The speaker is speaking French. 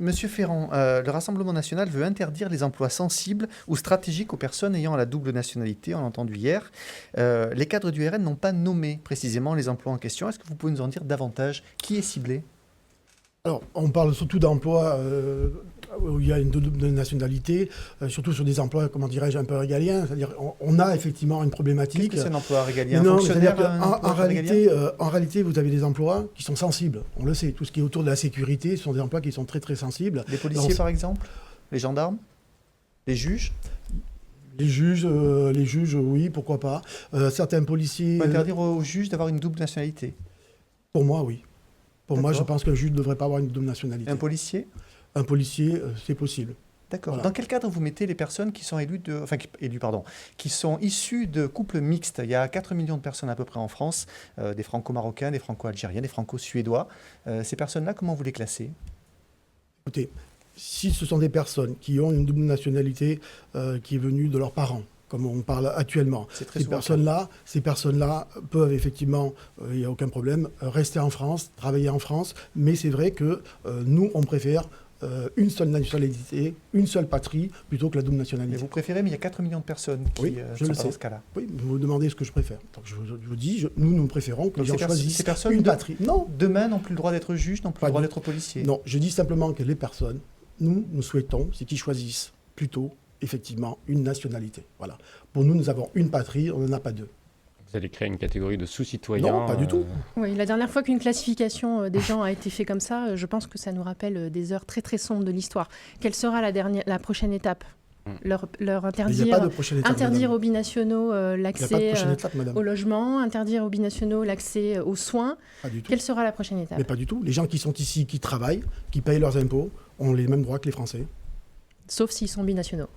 Monsieur Ferrand, le Rassemblement national veut interdire les emplois sensibles ou stratégiques aux personnes ayant la double nationalité, on l'a entendu hier. Les cadres du RN n'ont pas nommé précisément les emplois en question. Est-ce que vous pouvez nous en dire davantage? Qui est ciblé? Alors, on parle surtout d'emplois où il y a une double nationalité, surtout sur des emplois, comment dirais-je, un peu régaliens. C'est-à-dire, on a effectivement une problématique. Qu'est-ce que c'est un emploi régalien? Non, Fonctionnaire, en réalité, vous avez des emplois qui sont sensibles. On le sait, tout ce qui est autour de la sécurité, ce sont des emplois qui sont très très sensibles. Les policiers, par exemple? Les gendarmes? Les juges? Les juges, oui, pourquoi pas. Certains policiers... On peut interdire aux juges d'avoir une double nationalité? Pour moi, oui. Pour moi, je D'accord. pense qu'un juge ne devrait pas avoir une double nationalité. Un policier? Un policier, c'est possible. D'accord. Voilà. Dans quel cadre vous mettez les personnes qui sont qui sont issues de couples mixtes? Il y a 4 millions de personnes à peu près en France, des franco-marocains, des franco-algériens, des franco-suédois. Ces personnes-là, comment vous les classez? Écoutez, si ce sont des personnes qui ont une double nationalité qui est venue de leurs parents, comme on parle actuellement, C'est très ces souvent personnes-là peuvent effectivement, il n'y a aucun problème, rester en France, travailler en France, mais c'est vrai que nous, on préfère une seule nationalité, une seule patrie, plutôt que la double Mais nationalité. vous préférez, mais il y a 4 millions de personnes qui Oui, je sont le pas sais. dans ce cas-là. Oui, vous me demandez ce que je préfère. Donc je vous dis, nous préférons que Donc les gens ces choisissent personnes une patrie. Non, demain n'ont plus le droit d'être juges, n'ont plus Pas le droit du- d'être policiers. non, je dis simplement que les personnes, nous souhaitons, c'est qu'ils choisissent plutôt, effectivement, une nationalité. Voilà. Pour nous, nous avons une patrie, on n'en a pas deux. Vous allez créer une catégorie de sous-citoyens. Non, pas du tout. Oui, la dernière fois qu'une classification des gens a été faite comme ça, je pense que ça nous rappelle des heures très très sombres de l'histoire. Quelle sera la prochaine étape? Leur Mais il n'y a interdire, pas de prochaine étape, interdire madame. aux binationaux Il n'y a pas de l'accès prochaine étape, madame. au logement, interdire aux binationaux l'accès aux soins. Pas du tout. Quelle sera la prochaine étape? Mais pas du tout. Les gens qui sont ici, qui travaillent, qui payent leurs impôts, ont les mêmes droits que les Français. Sauf s'ils sont binationaux.